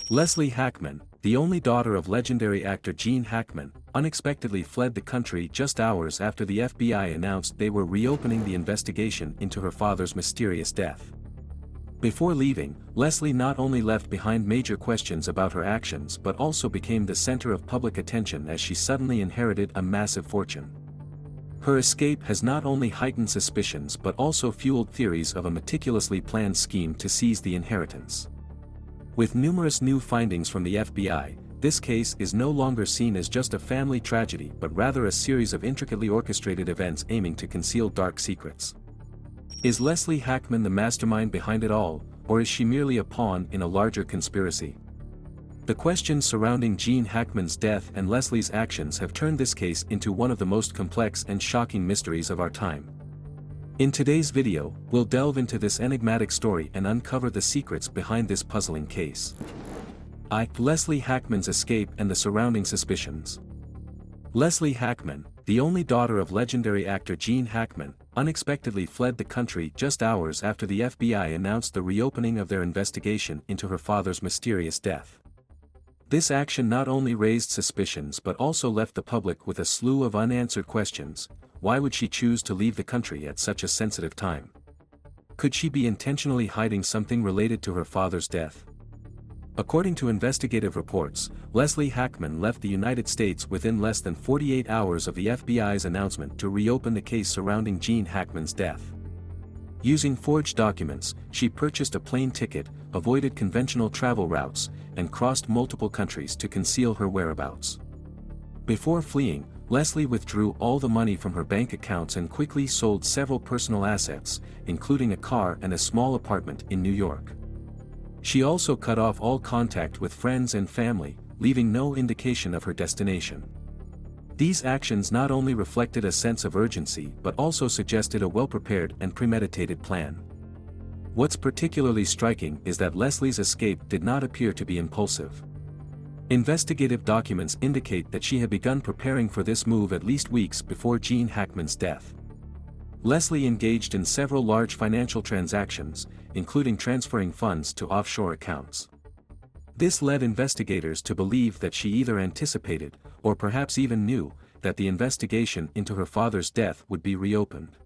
Leslie Hackman, the only daughter of legendary actor Gene Hackman, unexpectedly fled the country just hours after the FBI announced they were reopening the investigation into her father's mysterious death. Before leaving, Leslie not only left behind major questions about her actions but also became the center of public attention as she suddenly inherited a massive fortune. Her escape has not only heightened suspicions but also fueled theories of a meticulously planned scheme to seize the inheritance. With numerous new findings from the FBI, this case is no longer seen as just a family tragedy but rather a series of intricately orchestrated events aiming to conceal dark secrets. Is Leslie Hackman the mastermind behind it all, or is she merely a pawn in a larger conspiracy? The questions surrounding Gene Hackman's death and Leslie's actions have turned this case into one of the most complex and shocking mysteries of our time. In today's video, we'll delve into this enigmatic story and uncover the secrets behind this puzzling case. Leslie Hackman's escape and the surrounding suspicions. Leslie Hackman, the only daughter of legendary actor Gene Hackman, unexpectedly fled the country just hours after the FBI announced the reopening of their investigation into her father's mysterious death. This action not only raised suspicions but also left the public with a slew of unanswered questions. Why would she choose to leave the country at such a sensitive time? Could she be intentionally hiding something related to her father's death? According to investigative reports, Leslie Hackman left the United States within less than 48 hours of the FBI's announcement to reopen the case surrounding Gene Hackman's death. Using forged documents, she purchased a plane ticket, avoided conventional travel routes, and crossed multiple countries to conceal her whereabouts. Before fleeing, Leslie withdrew all the money from her bank accounts and quickly sold several personal assets, including a car and a small apartment in New York. She also cut off all contact with friends and family, leaving no indication of her destination. These actions not only reflected a sense of urgency but also suggested a well-prepared and premeditated plan. What's particularly striking is that Leslie's escape did not appear to be impulsive. Investigative documents indicate that she had begun preparing for this move at least weeks before Gene Hackman's death. Leslie engaged in several large financial transactions, including transferring funds to offshore accounts. This led investigators to believe that she either anticipated, or perhaps even knew, that the investigation into her father's death would be reopened.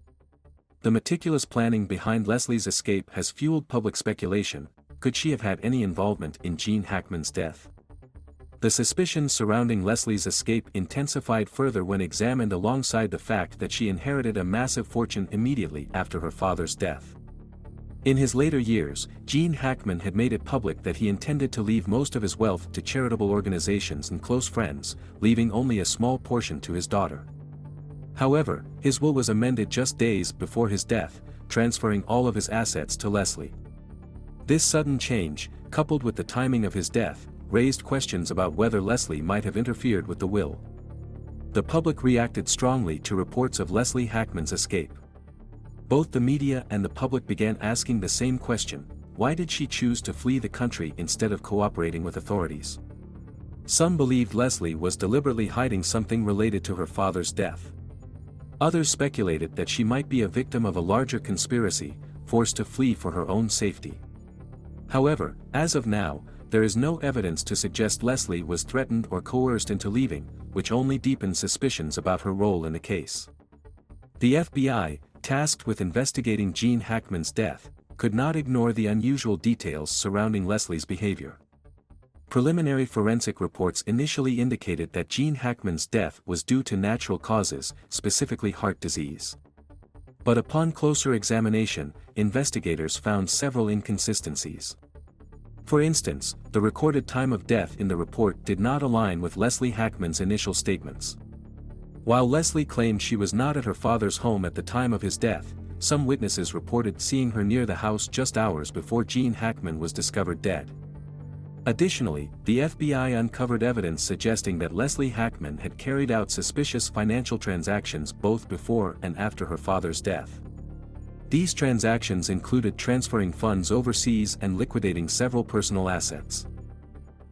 The meticulous planning behind Leslie's escape has fueled public speculation. Could she have had any involvement in Gene Hackman's death? The suspicions surrounding Leslie's escape intensified further when examined alongside the fact that she inherited a massive fortune immediately after her father's death. In his later years, Gene Hackman had made it public that he intended to leave most of his wealth to charitable organizations and close friends, leaving only a small portion to his daughter. However, his will was amended just days before his death, transferring all of his assets to Leslie. This sudden change, coupled with the timing of his death, raised questions about whether Leslie might have interfered with the will. The public reacted strongly to reports of Leslie Hackman's escape. Both the media and the public began asking the same question: why did she choose to flee the country instead of cooperating with authorities? Some believed Leslie was deliberately hiding something related to her father's death. Others speculated that she might be a victim of a larger conspiracy, forced to flee for her own safety. However, as of now, there is no evidence to suggest Leslie was threatened or coerced into leaving, which only deepens suspicions about her role in the case. The FBI, tasked with investigating Gene Hackman's death, could not ignore the unusual details surrounding Leslie's behavior. Preliminary forensic reports initially indicated that Gene Hackman's death was due to natural causes, specifically heart disease. But upon closer examination, investigators found several inconsistencies. For instance, the recorded time of death in the report did not align with Leslie Hackman's initial statements. While Leslie claimed she was not at her father's home at the time of his death, some witnesses reported seeing her near the house just hours before Gene Hackman was discovered dead. Additionally, the FBI uncovered evidence suggesting that Leslie Hackman had carried out suspicious financial transactions both before and after her father's death. These transactions included transferring funds overseas and liquidating several personal assets.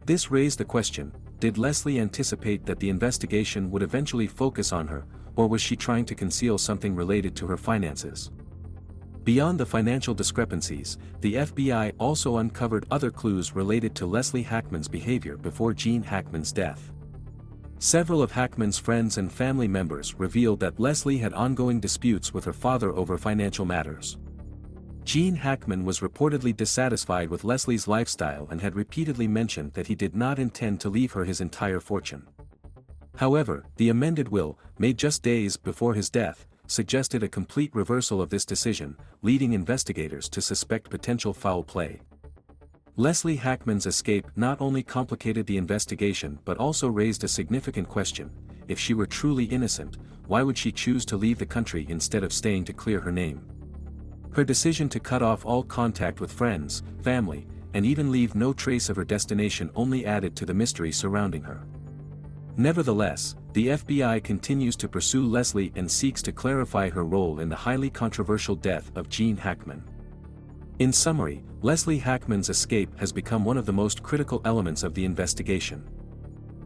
This raised the question: did Leslie anticipate that the investigation would eventually focus on her, or was she trying to conceal something related to her finances? Beyond the financial discrepancies, the FBI also uncovered other clues related to Leslie Hackman's behavior before Gene Hackman's death. Several of Hackman's friends and family members revealed that Leslie had ongoing disputes with her father over financial matters. Gene Hackman was reportedly dissatisfied with Leslie's lifestyle and had repeatedly mentioned that he did not intend to leave her his entire fortune. However, the amended will, made just days before his death, suggested a complete reversal of this decision, leading investigators to suspect potential foul play. Leslie Hackman's escape not only complicated the investigation but also raised a significant question: if she were truly innocent, why would she choose to leave the country instead of staying to clear her name? Her decision to cut off all contact with friends, family, and even leave no trace of her destination only added to the mystery surrounding her. Nevertheless, the FBI continues to pursue Leslie and seeks to clarify her role in the highly controversial death of Gene Hackman. In summary, Leslie Hackman's escape has become one of the most critical elements of the investigation.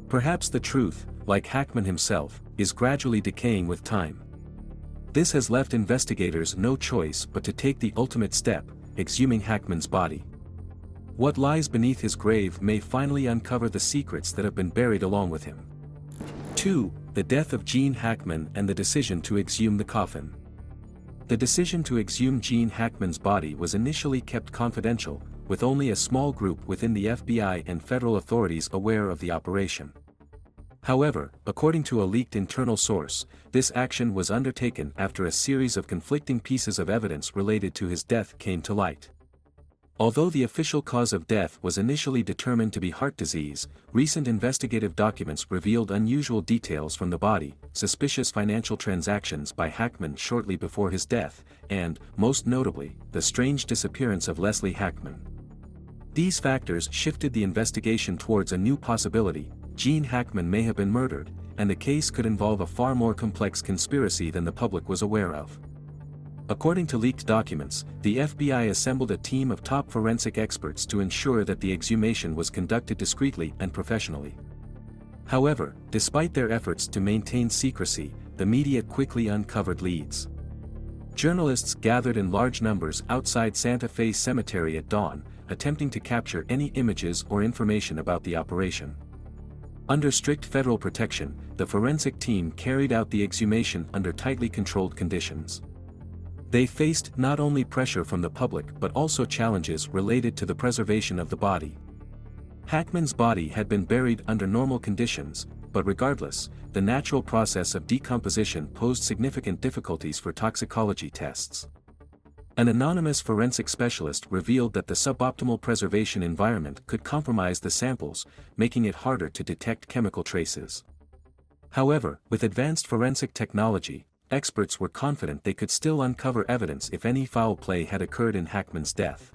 Perhaps the truth, like Hackman himself, is gradually decaying with time. This has left investigators no choice but to take the ultimate step, exhuming Hackman's body. What lies beneath his grave may finally uncover the secrets that have been buried along with him. 2. The death of Gene Hackman and the decision to exhume the coffin. The decision to exhume Gene Hackman's body was initially kept confidential, with only a small group within the FBI and federal authorities aware of the operation. However, according to a leaked internal source, this action was undertaken after a series of conflicting pieces of evidence related to his death came to light. Although the official cause of death was initially determined to be heart disease, recent investigative documents revealed unusual details from the body, suspicious financial transactions by Hackman shortly before his death, and, most notably, the strange disappearance of Leslie Hackman. These factors shifted the investigation towards a new possibility: Gene Hackman may have been murdered, and the case could involve a far more complex conspiracy than the public was aware of. According to leaked documents, the FBI assembled a team of top forensic experts to ensure that the exhumation was conducted discreetly and professionally. However, despite their efforts to maintain secrecy, the media quickly uncovered leads. Journalists gathered in large numbers outside Santa Fe Cemetery at dawn, attempting to capture any images or information about the operation. Under strict federal protection, the forensic team carried out the exhumation under tightly controlled conditions. They faced not only pressure from the public but also challenges related to the preservation of the body. Hackman's body had been buried under normal conditions, but regardless, the natural process of decomposition posed significant difficulties for toxicology tests. An anonymous forensic specialist revealed that the suboptimal preservation environment could compromise the samples, making it harder to detect chemical traces. However, with advanced forensic technology, experts were confident they could still uncover evidence if any foul play had occurred in Hackman's death.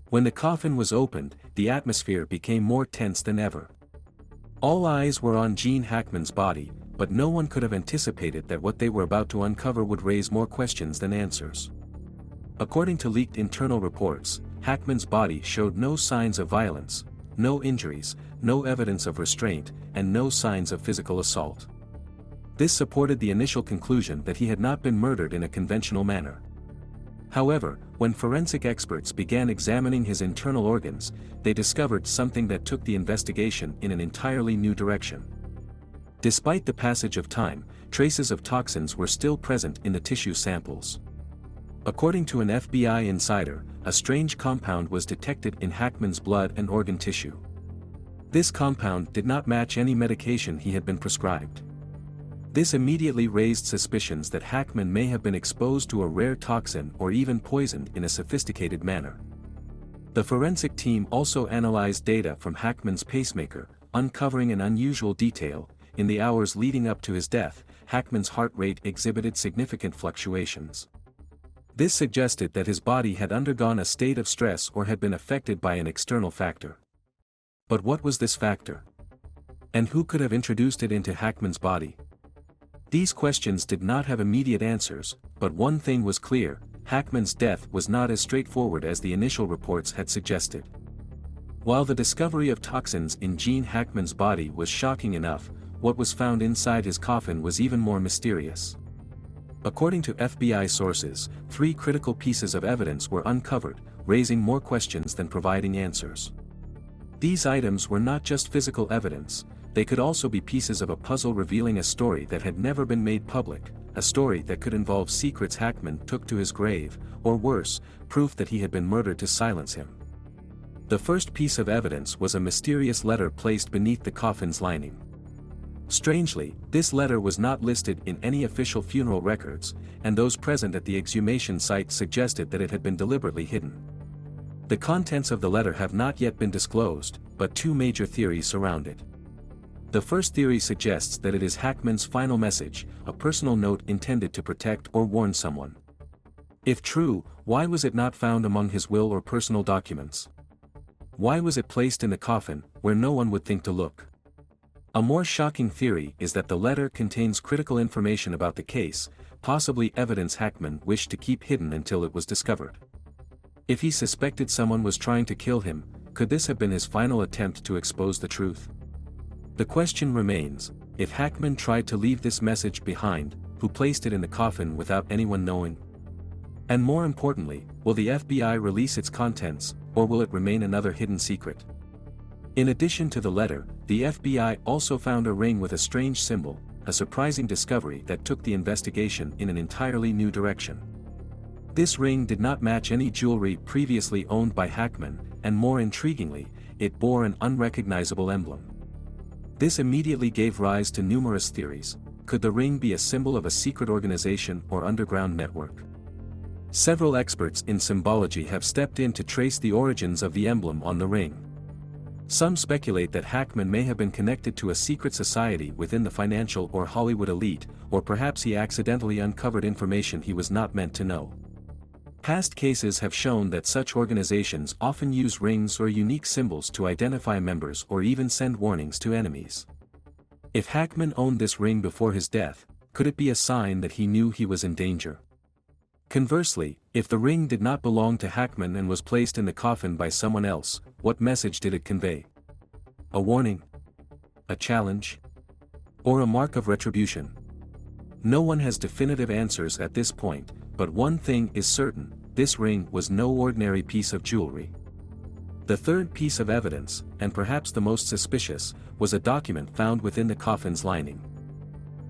When the coffin was opened, the atmosphere became more tense than ever. All eyes were on Gene Hackman's body, but no one could have anticipated that what they were about to uncover would raise more questions than answers. According to leaked internal reports, Hackman's body showed no signs of violence, no injuries, no evidence of restraint, and no signs of physical assault. This supported the initial conclusion that he had not been murdered in a conventional manner. However, when forensic experts began examining his internal organs, they discovered something that took the investigation in an entirely new direction. Despite the passage of time, traces of toxins were still present in the tissue samples. According to an FBI insider, a strange compound was detected in Hackman's blood and organ tissue. This compound did not match any medication he had been prescribed. This immediately raised suspicions that Hackman may have been exposed to a rare toxin or even poisoned in a sophisticated manner. The forensic team also analyzed data from Hackman's pacemaker, uncovering an unusual detail: in the hours leading up to his death, Hackman's heart rate exhibited significant fluctuations. This suggested that his body had undergone a state of stress or had been affected by an external factor. But what was this factor? And who could have introduced it into Hackman's body? These questions did not have immediate answers, but one thing was clear: Hackman's death was not as straightforward as the initial reports had suggested. While the discovery of toxins in Gene Hackman's body was shocking enough, what was found inside his coffin was even more mysterious. According to FBI sources, 3 critical pieces of evidence were uncovered, raising more questions than providing answers. These items were not just physical evidence, they could also be pieces of a puzzle revealing a story that had never been made public, a story that could involve secrets Hackman took to his grave, or worse, proof that he had been murdered to silence him. The first piece of evidence was a mysterious letter placed beneath the coffin's lining. Strangely, this letter was not listed in any official funeral records, and those present at the exhumation site suggested that it had been deliberately hidden. The contents of the letter have not yet been disclosed, but 2 major theories surround it. The first theory suggests that it is Hackman's final message, a personal note intended to protect or warn someone. If true, why was it not found among his will or personal documents? Why was it placed in the coffin, where no one would think to look? A more shocking theory is that the letter contains critical information about the case, possibly evidence Hackman wished to keep hidden until it was discovered. If he suspected someone was trying to kill him, could this have been his final attempt to expose the truth? The question remains, if Hackman tried to leave this message behind, who placed it in the coffin without anyone knowing? And more importantly, will the FBI release its contents, or will it remain another hidden secret? In addition to the letter, the FBI also found a ring with a strange symbol, a surprising discovery that took the investigation in an entirely new direction. This ring did not match any jewelry previously owned by Hackman, and more intriguingly, it bore an unrecognizable emblem. This immediately gave rise to numerous theories. Could the ring be a symbol of a secret organization or underground network? Several experts in symbology have stepped in to trace the origins of the emblem on the ring. Some speculate that Hackman may have been connected to a secret society within the financial or Hollywood elite, or perhaps he accidentally uncovered information he was not meant to know. Past cases have shown that such organizations often use rings or unique symbols to identify members or even send warnings to enemies. If Hackman owned this ring before his death, could it be a sign that he knew he was in danger? Conversely, if the ring did not belong to Hackman and was placed in the coffin by someone else, what message did it convey? A warning? A challenge? Or a mark of retribution? No one has definitive answers at this point, but one thing is certain, this ring was no ordinary piece of jewelry. The third piece of evidence, and perhaps the most suspicious, was a document found within the coffin's lining.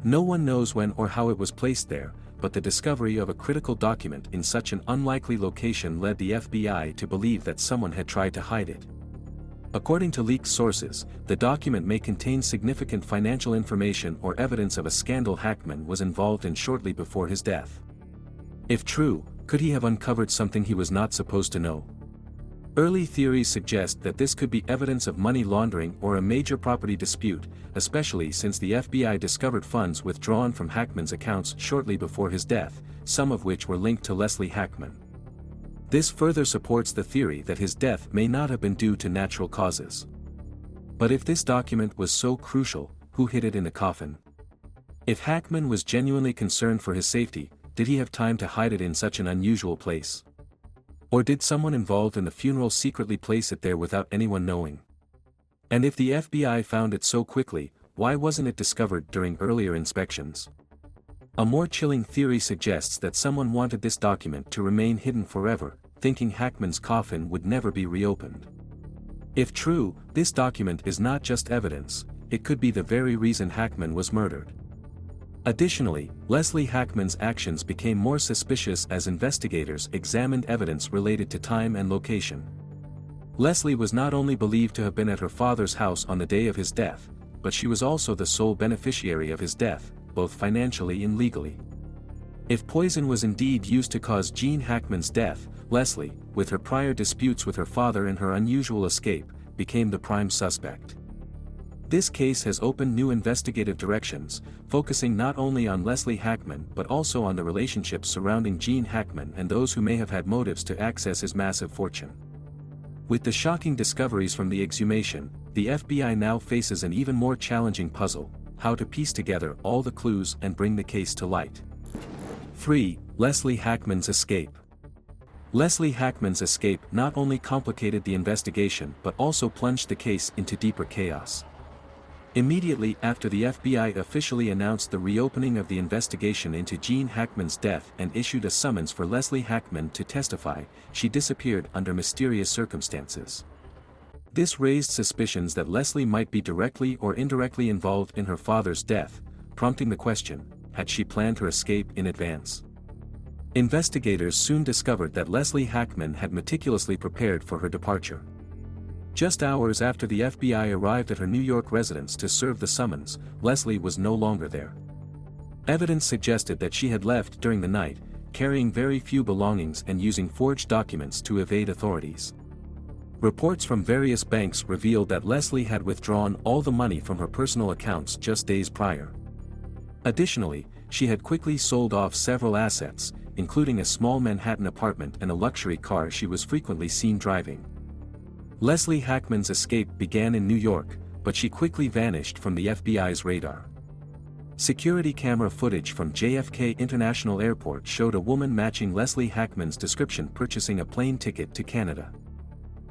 No one knows when or how it was placed there, but the discovery of a critical document in such an unlikely location led the FBI to believe that someone had tried to hide it. According to leaked sources, the document may contain significant financial information or evidence of a scandal Hackman was involved in shortly before his death. If true, could he have uncovered something he was not supposed to know? Early theories suggest that this could be evidence of money laundering or a major property dispute, especially since the FBI discovered funds withdrawn from Hackman's accounts shortly before his death, some of which were linked to Leslie Hackman. This further supports the theory that his death may not have been due to natural causes. But if this document was so crucial, who hid it in the coffin? If Hackman was genuinely concerned for his safety, did he have time to hide it in such an unusual place? Or did someone involved in the funeral secretly place it there without anyone knowing? And if the FBI found it so quickly, why wasn't it discovered during earlier inspections? A more chilling theory suggests that someone wanted this document to remain hidden forever, thinking Hackman's coffin would never be reopened. If true, this document is not just evidence, it could be the very reason Hackman was murdered. Additionally, Leslie Hackman's actions became more suspicious as investigators examined evidence related to time and location. Leslie was not only believed to have been at her father's house on the day of his death, but she was also the sole beneficiary of his death, both financially and legally. If poison was indeed used to cause Gene Hackman's death, Leslie, with her prior disputes with her father and her unusual escape, became the prime suspect. This case has opened new investigative directions, focusing not only on Leslie Hackman but also on the relationships surrounding Gene Hackman and those who may have had motives to access his massive fortune. With the shocking discoveries from the exhumation, the FBI now faces an even more challenging puzzle: how to piece together all the clues and bring the case to light. 3. Leslie Hackman's escape. Leslie Hackman's escape not only complicated the investigation but also plunged the case into deeper chaos. Immediately after the FBI officially announced the reopening of the investigation into Gene Hackman's death and issued a summons for Leslie Hackman to testify, she disappeared under mysterious circumstances. This raised suspicions that Leslie might be directly or indirectly involved in her father's death, prompting the question, had she planned her escape in advance? Investigators soon discovered that Leslie Hackman had meticulously prepared for her departure. Just hours after the FBI arrived at her New York residence to serve the summons, Leslie was no longer there. Evidence suggested that she had left during the night, carrying very few belongings and using forged documents to evade authorities. Reports from various banks revealed that Leslie had withdrawn all the money from her personal accounts just days prior. Additionally, she had quickly sold off several assets, including a small Manhattan apartment and a luxury car she was frequently seen driving. Leslie Hackman's escape began in New York, but she quickly vanished from the FBI's radar. Security camera footage from JFK International Airport showed a woman matching Leslie Hackman's description purchasing a plane ticket to Canada.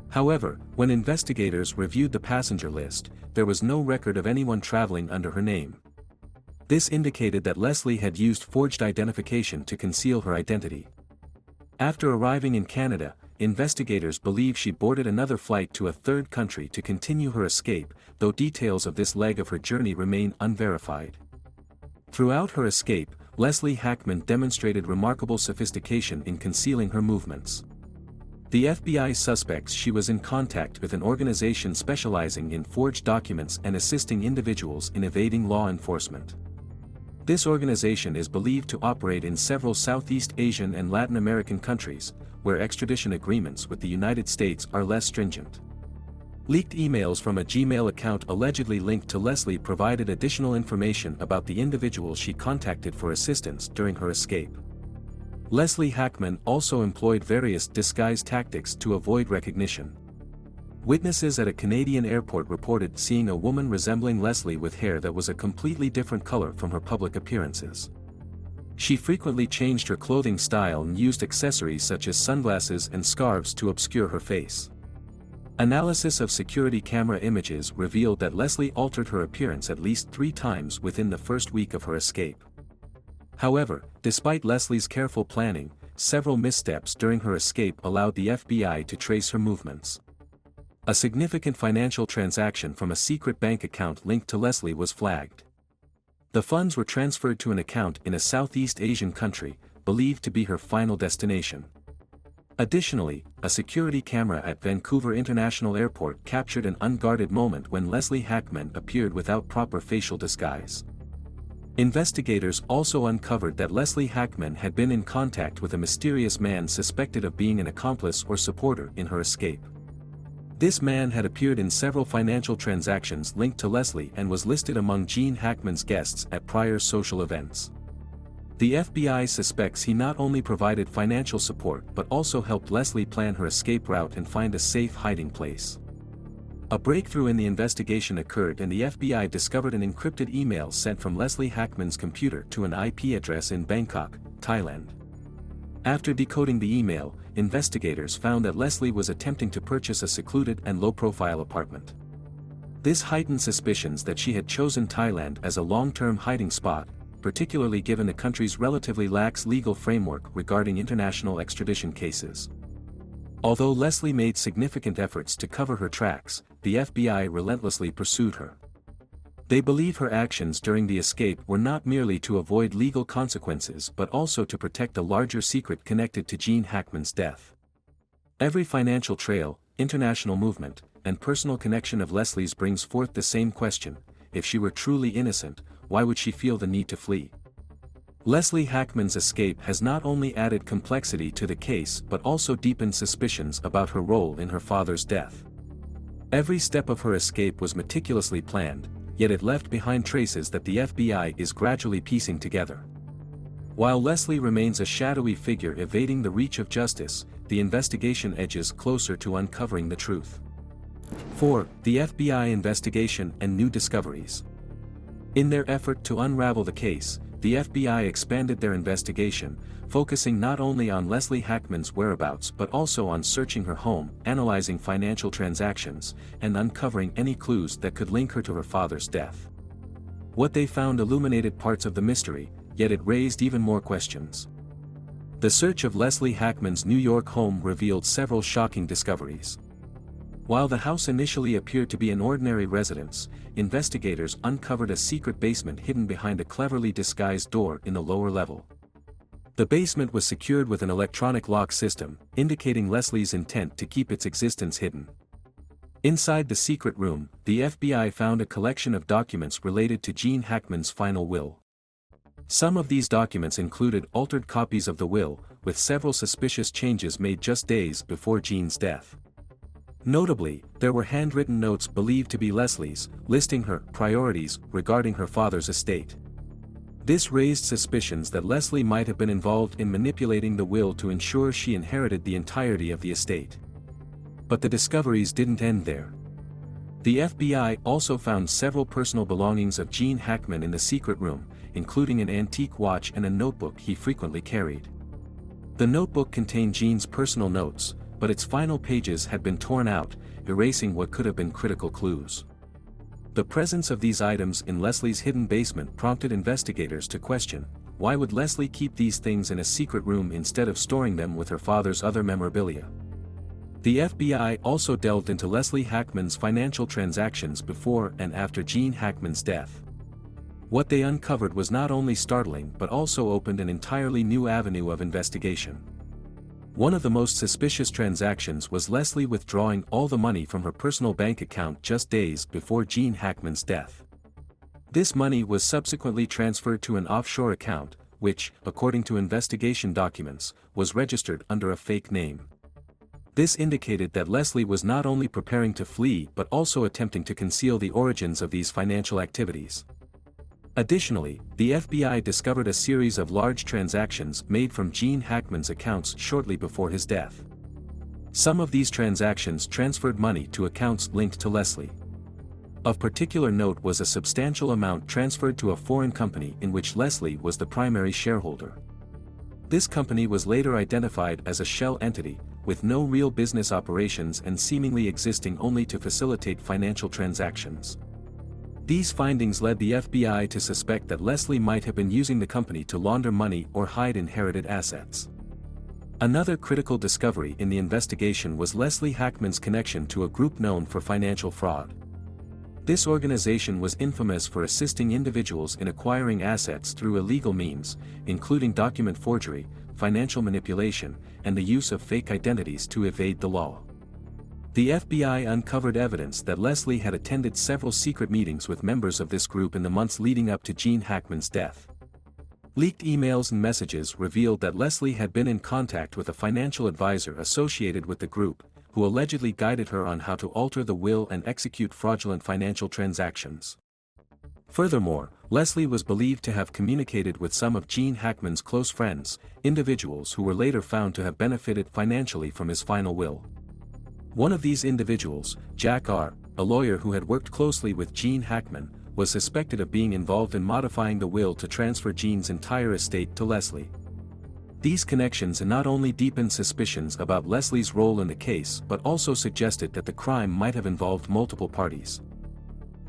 However, when investigators reviewed the passenger list, there was no record of anyone traveling under her name. This indicated that Leslie had used forged identification to conceal her identity. After arriving in Canada, investigators believe she boarded another flight to a third country to continue her escape, though details of this leg of her journey remain unverified. Throughout her escape, Leslie Hackman demonstrated remarkable sophistication in concealing her movements. The FBI suspects she was in contact with an organization specializing in forged documents and assisting individuals in evading law enforcement. This organization is believed to operate in several Southeast Asian and Latin American countries, where extradition agreements with the United States are less stringent. Leaked emails from a Gmail account allegedly linked to Leslie provided additional information about the individuals she contacted for assistance during her escape. Leslie Hackman also employed various disguise tactics to avoid recognition. Witnesses at a Canadian airport reported seeing a woman resembling Leslie with hair that was a completely different color from her public appearances. She frequently changed her clothing style and used accessories such as sunglasses and scarves to obscure her face. Analysis of security camera images revealed that Leslie altered her appearance at least 3 times within the first week of her escape. However, despite Leslie's careful planning, several missteps during her escape allowed the FBI to trace her movements. A significant financial transaction from a secret bank account linked to Leslie was flagged. The funds were transferred to an account in a Southeast Asian country, believed to be her final destination. Additionally, a security camera at Vancouver International Airport captured an unguarded moment when Leslie Hackman appeared without proper facial disguise. Investigators also uncovered that Leslie Hackman had been in contact with a mysterious man suspected of being an accomplice or supporter in her escape. This man had appeared in several financial transactions linked to Leslie and was listed among Gene Hackman's guests at prior social events. The FBI suspects he not only provided financial support but also helped Leslie plan her escape route and find a safe hiding place. A breakthrough in the investigation occurred and the FBI discovered an encrypted email sent from Leslie Hackman's computer to an IP address in Bangkok, Thailand. After decoding the email, investigators found that Leslie was attempting to purchase a secluded and low-profile apartment. This heightened suspicions that she had chosen Thailand as a long-term hiding spot, particularly given the country's relatively lax legal framework regarding international extradition cases. Although Leslie made significant efforts to cover her tracks, the FBI relentlessly pursued her. They believe her actions during the escape were not merely to avoid legal consequences but also to protect a larger secret connected to Gene Hackman's death. Every financial trail, international movement, and personal connection of Leslie's brings forth the same question: if she were truly innocent, why would she feel the need to flee? Leslie Hackman's escape has not only added complexity to the case but also deepened suspicions about her role in her father's death. Every step of her escape was meticulously planned, yet it left behind traces that the FBI is gradually piecing together. While Leslie remains a shadowy figure evading the reach of justice, the investigation edges closer to uncovering the truth. 4. The FBI investigation and new discoveries. In their effort to unravel the case, the FBI expanded their investigation, focusing not only on Leslie Hackman's whereabouts but also on searching her home, analyzing financial transactions, and uncovering any clues that could link her to her father's death. What they found illuminated parts of the mystery, yet it raised even more questions. The search of Leslie Hackman's New York home revealed several shocking discoveries. While the house initially appeared to be an ordinary residence, investigators uncovered a secret basement hidden behind a cleverly disguised door in the lower level. The basement was secured with an electronic lock system, indicating Leslie's intent to keep its existence hidden. Inside the secret room, the FBI found a collection of documents related to Gene Hackman's final will. Some of these documents included altered copies of the will, with several suspicious changes made just days before Gene's death. Notably, there were handwritten notes believed to be Leslie's, listing her priorities regarding her father's estate. This raised suspicions that Leslie might have been involved in manipulating the will to ensure she inherited the entirety of the estate. But the discoveries didn't end there. The FBI also found several personal belongings of Gene Hackman in the secret room, including an antique watch and a notebook he frequently carried. The notebook contained Gene's personal notes, but its final pages had been torn out, erasing what could have been critical clues. The presence of these items in Leslie's hidden basement prompted investigators to question, why would Leslie keep these things in a secret room instead of storing them with her father's other memorabilia? The FBI also delved into Leslie Hackman's financial transactions before and after Gene Hackman's death. What they uncovered was not only startling but also opened an entirely new avenue of investigation. One of the most suspicious transactions was Leslie withdrawing all the money from her personal bank account just days before Gene Hackman's death. This money was subsequently transferred to an offshore account, which, according to investigation documents, was registered under a fake name. This indicated that Leslie was not only preparing to flee but also attempting to conceal the origins of these financial activities. Additionally, the FBI discovered a series of large transactions made from Gene Hackman's accounts shortly before his death. Some of these transactions transferred money to accounts linked to Leslie. Of particular note was a substantial amount transferred to a foreign company in which Leslie was the primary shareholder. This company was later identified as a shell entity, with no real business operations and seemingly existing only to facilitate financial transactions. These findings led the FBI to suspect that Leslie might have been using the company to launder money or hide inherited assets. Another critical discovery in the investigation was Leslie Hackman's connection to a group known for financial fraud. This organization was infamous for assisting individuals in acquiring assets through illegal means, including document forgery, financial manipulation, and the use of fake identities to evade the law. The FBI uncovered evidence that Leslie had attended several secret meetings with members of this group in the months leading up to Gene Hackman's death. Leaked emails and messages revealed that Leslie had been in contact with a financial advisor associated with the group, who allegedly guided her on how to alter the will and execute fraudulent financial transactions. Furthermore, Leslie was believed to have communicated with some of Gene Hackman's close friends, individuals who were later found to have benefited financially from his final will. One of these individuals, Jack R., a lawyer who had worked closely with Gene Hackman, was suspected of being involved in modifying the will to transfer Gene's entire estate to Leslie. These connections not only deepened suspicions about Leslie's role in the case but also suggested that the crime might have involved multiple parties.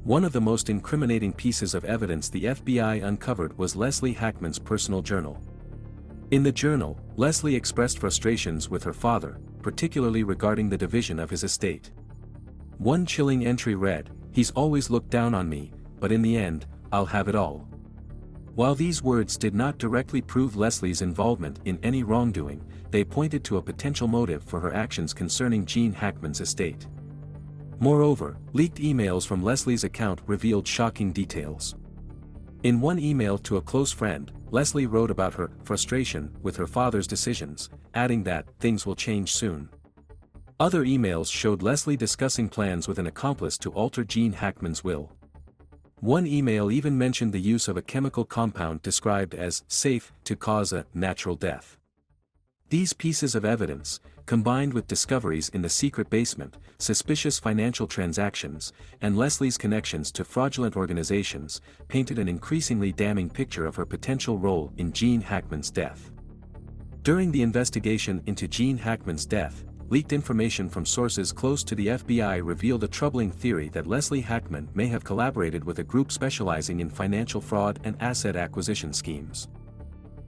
One of the most incriminating pieces of evidence the FBI uncovered was Leslie Hackman's personal journal. In the journal, Leslie expressed frustrations with her father, particularly regarding the division of his estate. One chilling entry read, "He's always looked down on me, but in the end, I'll have it all." While these words did not directly prove Leslie's involvement in any wrongdoing, they pointed to a potential motive for her actions concerning Gene Hackman's estate. Moreover, leaked emails from Leslie's account revealed shocking details. In one email to a close friend, Leslie wrote about her frustration with her father's decisions, adding that things will change soon. Other emails showed Leslie discussing plans with an accomplice to alter Gene Hackman's will. One email even mentioned the use of a chemical compound described as safe to cause a natural death. These pieces of evidence, combined with discoveries in the secret basement, suspicious financial transactions, and Leslie's connections to fraudulent organizations, painted an increasingly damning picture of her potential role in Gene Hackman's death. During the investigation into Gene Hackman's death, leaked information from sources close to the FBI revealed a troubling theory that Leslie Hackman may have collaborated with a group specializing in financial fraud and asset acquisition schemes.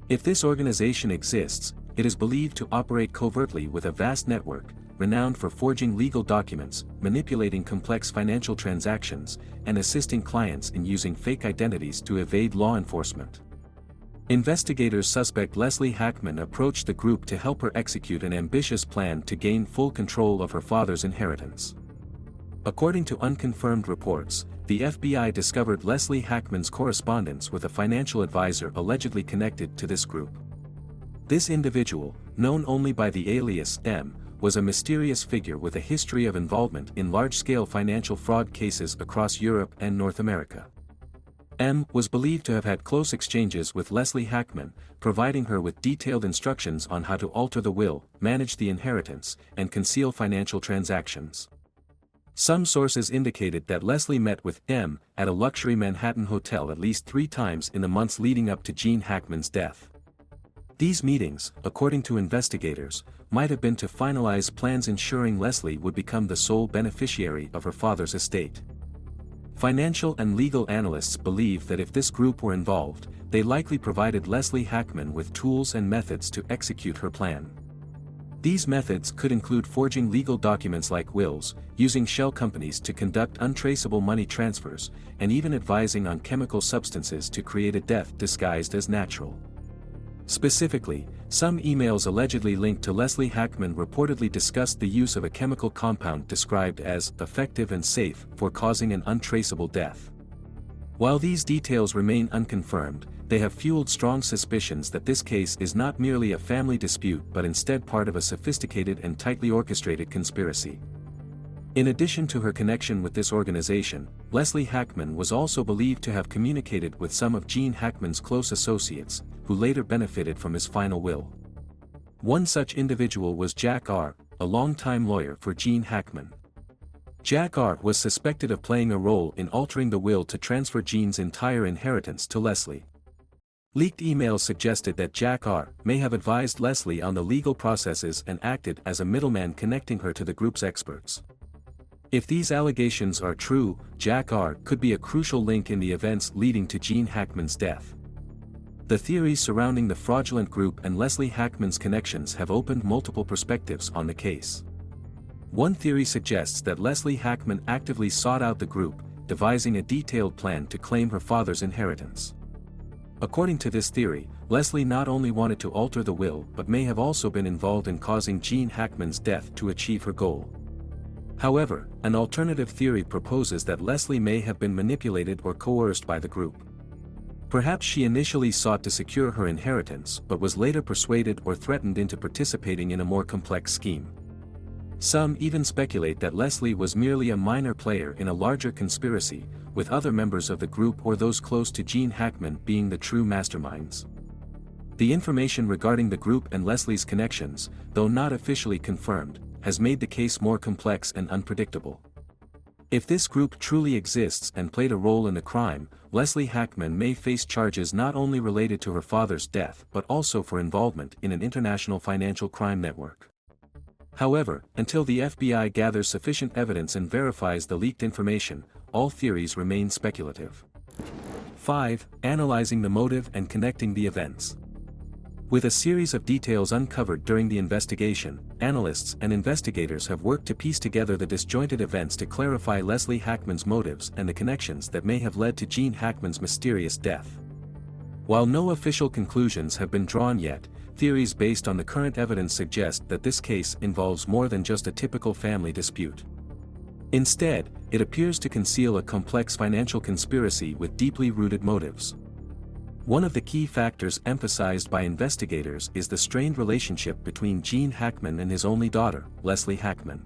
If this organization exists, it is believed to operate covertly with a vast network, renowned for forging legal documents, manipulating complex financial transactions, and assisting clients in using fake identities to evade law enforcement. Investigators suspect Leslie Hackman approached the group to help her execute an ambitious plan to gain full control of her father's inheritance. According to unconfirmed reports, the FBI discovered Leslie Hackman's correspondence with a financial advisor allegedly connected to this group. This individual, known only by the alias M, was a mysterious figure with a history of involvement in large-scale financial fraud cases across Europe and North America. M was believed to have had close exchanges with Leslie Hackman, providing her with detailed instructions on how to alter the will, manage the inheritance, and conceal financial transactions. Some sources indicated that Leslie met with M at a luxury Manhattan hotel at least 3 times in the months leading up to Gene Hackman's death. These meetings, according to investigators, might have been to finalize plans ensuring Leslie would become the sole beneficiary of her father's estate. Financial and legal analysts believe that if this group were involved, they likely provided Leslie Hackman with tools and methods to execute her plan. These methods could include forging legal documents like wills, using shell companies to conduct untraceable money transfers, and even advising on chemical substances to create a death disguised as natural. Specifically, some emails allegedly linked to Leslie Hackman reportedly discussed the use of a chemical compound described as effective and safe for causing an untraceable death. While these details remain unconfirmed, they have fueled strong suspicions that this case is not merely a family dispute but instead part of a sophisticated and tightly orchestrated conspiracy. In addition to her connection with this organization, Leslie Hackman was also believed to have communicated with some of Gene Hackman's close associates, who later benefited from his final will. One such individual was Jack R., a longtime lawyer for Gene Hackman. Jack R. was suspected of playing a role in altering the will to transfer Gene's entire inheritance to Leslie. Leaked emails suggested that Jack R. may have advised Leslie on the legal processes and acted as a middleman connecting her to the group's experts. If these allegations are true, Jack R. could be a crucial link in the events leading to Gene Hackman's death. The theories surrounding the fraudulent group and Leslie Hackman's connections have opened multiple perspectives on the case. One theory suggests that Leslie Hackman actively sought out the group, devising a detailed plan to claim her father's inheritance. According to this theory, Leslie not only wanted to alter the will but may have also been involved in causing Gene Hackman's death to achieve her goal. However, an alternative theory proposes that Leslie may have been manipulated or coerced by the group. Perhaps she initially sought to secure her inheritance but was later persuaded or threatened into participating in a more complex scheme. Some even speculate that Leslie was merely a minor player in a larger conspiracy, with other members of the group or those close to Gene Hackman being the true masterminds. The information regarding the group and Leslie's connections, though not officially confirmed, has made the case more complex and unpredictable. If this group truly exists and played a role in the crime, Leslie Hackman may face charges not only related to her father's death but also for involvement in an international financial crime network. However, until the FBI gathers sufficient evidence and verifies the leaked information, all theories remain speculative. 5. Analyzing the motive and connecting the events. With a series of details uncovered during the investigation, analysts and investigators have worked to piece together the disjointed events to clarify Leslie Hackman's motives and the connections that may have led to Gene Hackman's mysterious death. While no official conclusions have been drawn yet, theories based on the current evidence suggest that this case involves more than just a typical family dispute. Instead, it appears to conceal a complex financial conspiracy with deeply rooted motives. One of the key factors emphasized by investigators is the strained relationship between Gene Hackman and his only daughter, Leslie Hackman.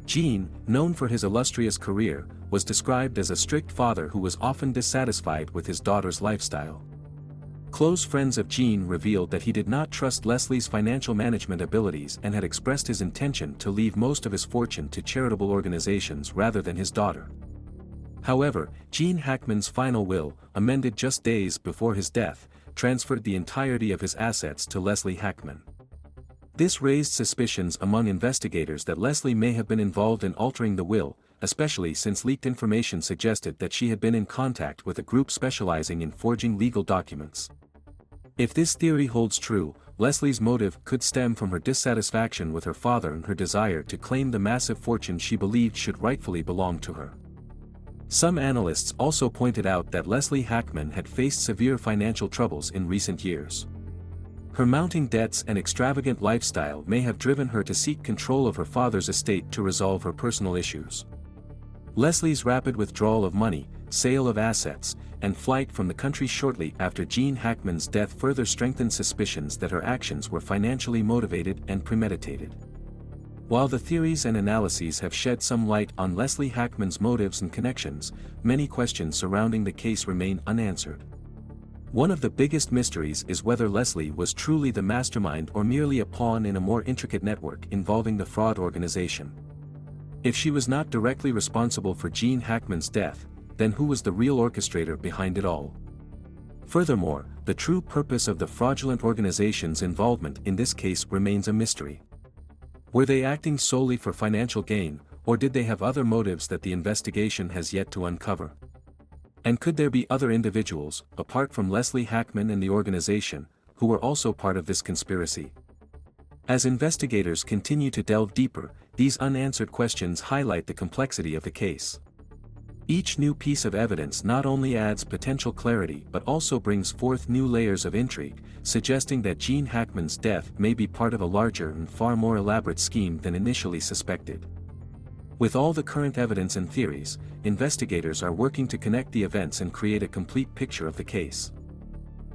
Gene, known for his illustrious career, was described as a strict father who was often dissatisfied with his daughter's lifestyle. Close friends of Gene revealed that he did not trust Leslie's financial management abilities and had expressed his intention to leave most of his fortune to charitable organizations rather than his daughter. However, Gene Hackman's final will, amended just days before his death, transferred the entirety of his assets to Leslie Hackman. This raised suspicions among investigators that Leslie may have been involved in altering the will, especially since leaked information suggested that she had been in contact with a group specializing in forging legal documents. If this theory holds true, Leslie's motive could stem from her dissatisfaction with her father and her desire to claim the massive fortune she believed should rightfully belong to her. Some analysts also pointed out that Leslie Hackman had faced severe financial troubles in recent years. Her mounting debts and extravagant lifestyle may have driven her to seek control of her father's estate to resolve her personal issues. Leslie's rapid withdrawal of money, sale of assets, and flight from the country shortly after Gene Hackman's death further strengthened suspicions that her actions were financially motivated and premeditated. While the theories and analyses have shed some light on Leslie Hackman's motives and connections, many questions surrounding the case remain unanswered. One of the biggest mysteries is whether Leslie was truly the mastermind or merely a pawn in a more intricate network involving the fraud organization. If she was not directly responsible for Gene Hackman's death, then who was the real orchestrator behind it all? Furthermore, the true purpose of the fraudulent organization's involvement in this case remains a mystery. Were they acting solely for financial gain, or did they have other motives that the investigation has yet to uncover? And could there be other individuals, apart from Leslie Hackman and the organization, who were also part of this conspiracy? As investigators continue to delve deeper, these unanswered questions highlight the complexity of the case. Each new piece of evidence not only adds potential clarity but also brings forth new layers of intrigue, suggesting that Gene Hackman's death may be part of a larger and far more elaborate scheme than initially suspected. With all the current evidence and theories, investigators are working to connect the events and create a complete picture of the case.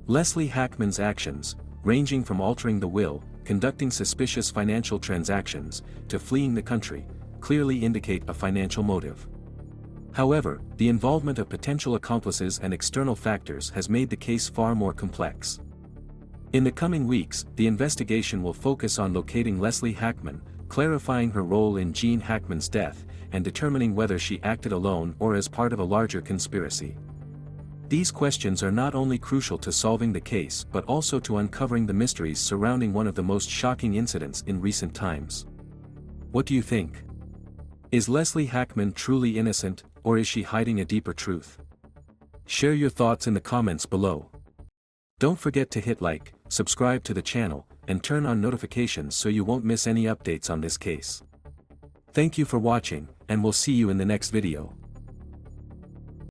Leslie Hackman's actions, ranging from altering the will, conducting suspicious financial transactions, to fleeing the country, clearly indicate a financial motive. However, the involvement of potential accomplices and external factors has made the case far more complex. In the coming weeks, the investigation will focus on locating Leslie Hackman, clarifying her role in Gene Hackman's death, and determining whether she acted alone or as part of a larger conspiracy. These questions are not only crucial to solving the case but also to uncovering the mysteries surrounding one of the most shocking incidents in recent times. What do you think? Is Leslie Hackman truly innocent, or is she hiding a deeper truth? Share your thoughts in the comments below. Don't forget to hit like, subscribe to the channel, and turn on notifications so you won't miss any updates on this case. Thank you for watching, and we'll see you in the next video.